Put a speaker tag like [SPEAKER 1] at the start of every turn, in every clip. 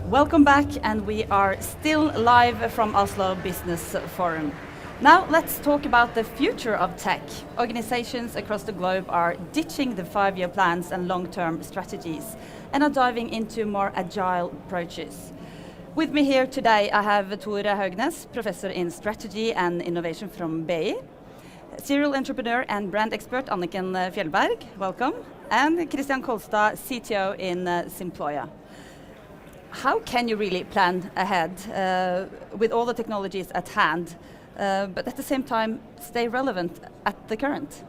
[SPEAKER 1] Welcome back, and we are still live from Oslo Business Forum. Now let's talk about the future of tech. Organizations across the globe are ditching the 5-year plans and long-term strategies and are diving into more agile approaches. With me here today I have Tor Haugnes, professor in strategy and innovation from BI, serial entrepreneur and brand expert Anniken Fjellberg, welcome, and Kristian Kolstad, CTO in Simployer. How can you really plan ahead with all the technologies at hand, but at the same time stay relevant at the current?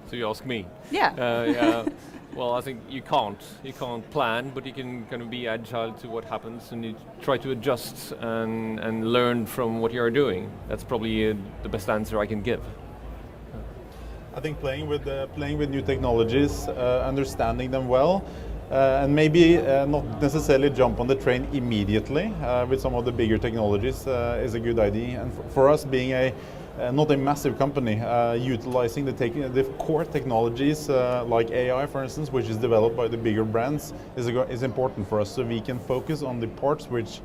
[SPEAKER 2] So you ask me?
[SPEAKER 1] Yeah.
[SPEAKER 2] Yeah. Well, I think you can't plan, but you can kind of be agile to what happens, and you try to adjust and learn from what you are doing. That's probably the best answer I can give.
[SPEAKER 3] I think playing with new technologies, understanding them well, and maybe not necessarily jump on the train immediately with some of the bigger technologies is a good idea. And for us, being not a massive company, utilizing the core technologies like AI, for instance, which is developed by the bigger brands, is important for us, so we can focus on the parts which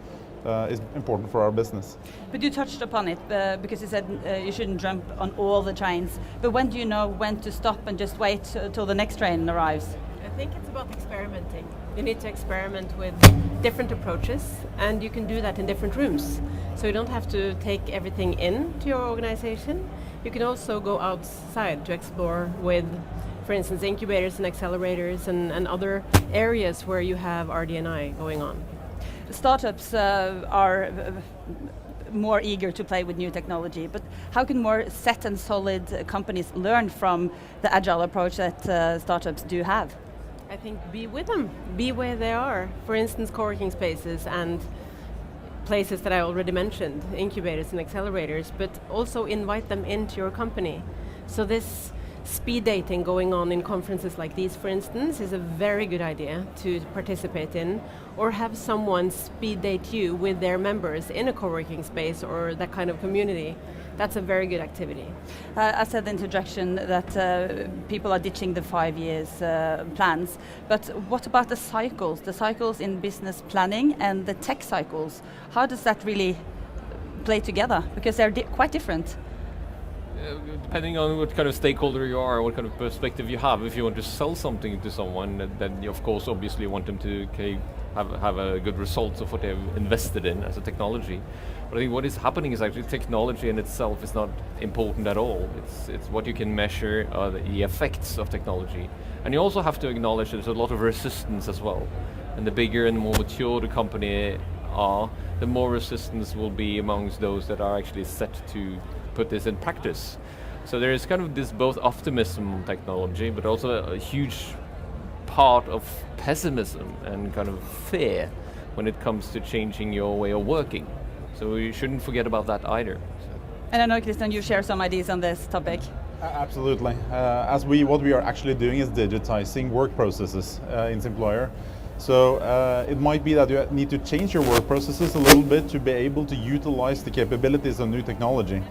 [SPEAKER 3] is important for our business.
[SPEAKER 1] But you touched upon it because you said you shouldn't jump on all the trains. But when do you know when to stop and just wait till the next train arrives?
[SPEAKER 4] I think it's about experimenting. You need to experiment with different approaches, and you can do that in different rooms. So you don't have to take everything into your organization. You can also go outside to explore with, for instance, incubators and accelerators and other areas where you have RD&I going on.
[SPEAKER 1] Startups are more eager to play with new technology, but how can more set and solid companies learn from the agile approach that startups do have?
[SPEAKER 4] I think be with them, be where they are. For instance, co-working spaces and places that I already mentioned, incubators and accelerators, but also invite them into your company. So this speed dating going on in conferences like these, for instance, is a very good idea to participate in, or have someone speed date you with their members in a co-working space or that kind of community. That's a very good activity.
[SPEAKER 1] I said in the introduction that people are ditching the 5 years plans, but what about the cycles in business planning and the tech cycles? How does that really play together? Because they're quite different.
[SPEAKER 2] Depending on what kind of stakeholder you are, what kind of perspective you have. If you want to sell something to someone, then you of course obviously want them to have a good result of what they've invested in as a technology. But I think what is happening is actually technology in itself is not important at all. It's what you can measure, the effects of technology. And you also have to acknowledge there's a lot of resistance as well. And the bigger and more mature the company are, the more resistance will be amongst those that are actually set to put this in practice. So there is kind of this both optimism on technology, but also a huge part of pessimism and kind of fear when it comes to changing your way of working. So you shouldn't forget about that either.
[SPEAKER 1] And I know, Kristian, you share some ideas on this topic.
[SPEAKER 3] Absolutely. What we are actually doing is digitizing work processes in Simployer. So it might be that you need to change your work processes a little bit to be able to utilize the capabilities of new technology.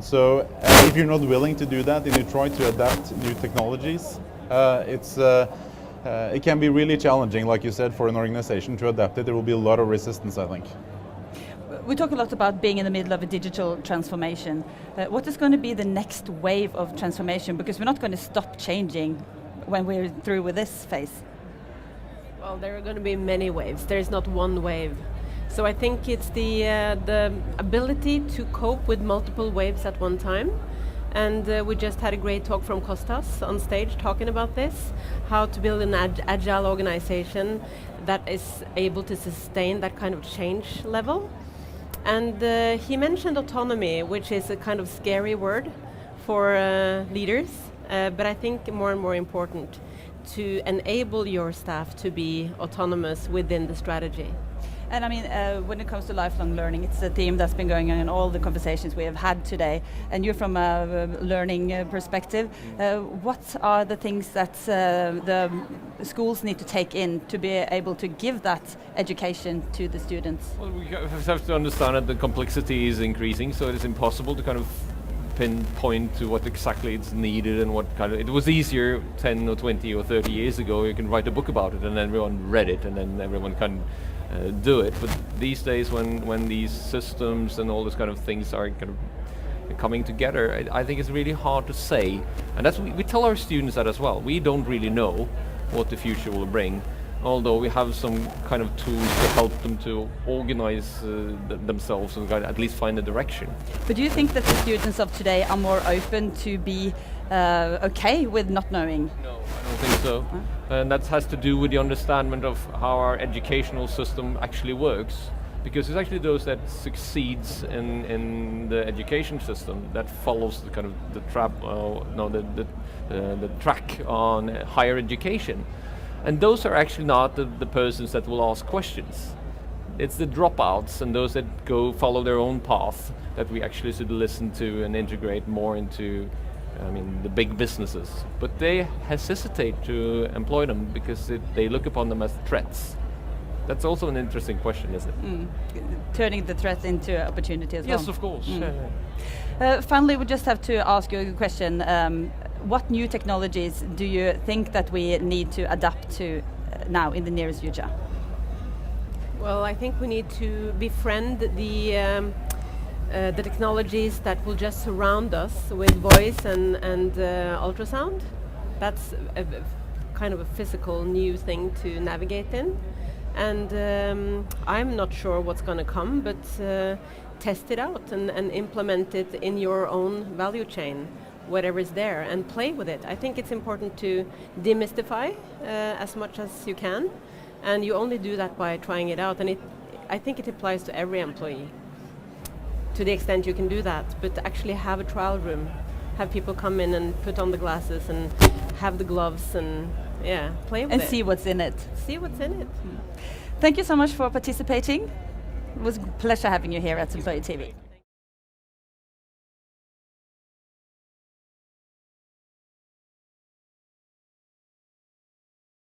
[SPEAKER 3] So if you're not willing to do that and you try to adapt new technologies, it can be really challenging, like you said, for an organization to adapt it. There will be a lot of resistance, I think.
[SPEAKER 1] We talk a lot about being in the middle of a digital transformation. What is going to be the next wave of transformation? Because we're not going to stop changing when we're through with this phase.
[SPEAKER 4] Well, there are going to be many waves. There's not one wave. So I think it's the ability to cope with multiple waves at one time. And we just had a great talk from Kostas on stage talking about this, how to build an agile organization that is able to sustain that kind of change level. And he mentioned autonomy, which is a kind of scary word for leaders, but I think more and more important to enable your staff to be autonomous within the strategy.
[SPEAKER 1] And I mean, when it comes to lifelong learning, it's a theme that's been going on in all the conversations we have had today. And you're from a learning perspective. What are the things that the schools need to take in to be able to give that education to the students?
[SPEAKER 2] Well, we have to understand that the complexity is increasing, so it is impossible to kind of pinpoint to what exactly it's needed and what kind of. It was easier 10 or 20 or 30 years ago. You can write a book about it and everyone read it, and then everyone can do it. But these days, when these systems and all these kind of things are kind of coming together, I think it's really hard to say. And that's we tell our students that as well. We don't really know what the future will bring, although we have some kind of tools to help them to organize themselves and at least find a direction.
[SPEAKER 1] But do you think that the students of today are more open to be okay with not knowing?
[SPEAKER 2] No, I don't think so. And that has to do with the understanding of how our educational system actually works. Because it's actually those that succeeds in the education system that follows the kind of the track on higher education. And those are actually not the persons that will ask questions. It's the dropouts and those that follow their own path that we actually should listen to and integrate more into, the big businesses. But they hesitate to employ them because they look upon them as threats. That's also an interesting question, isn't it?
[SPEAKER 1] Turning the threats into opportunity as well.
[SPEAKER 2] Yes, of course.
[SPEAKER 1] Finally, we just have to ask you a question. What new technologies do you think that we need to adapt to now in the nearest future?
[SPEAKER 4] Well, I think we need to befriend the technologies that will just surround us with voice and ultrasound. That's a kind of a physical new thing to navigate in. And I'm not sure what's going to come, but test it out and implement it in your own value chain, whatever is there, and play with it. I think it's important to demystify as much as you can, and you only do that by trying it out. And I think it applies to every employee, to the extent you can do that, but actually have a trial room, have people come in and put on the glasses and have the gloves and play with it.
[SPEAKER 1] And see what's in it.
[SPEAKER 4] See what's in it.
[SPEAKER 1] Thank you so much for participating. It was a pleasure having you here at Simployer TV.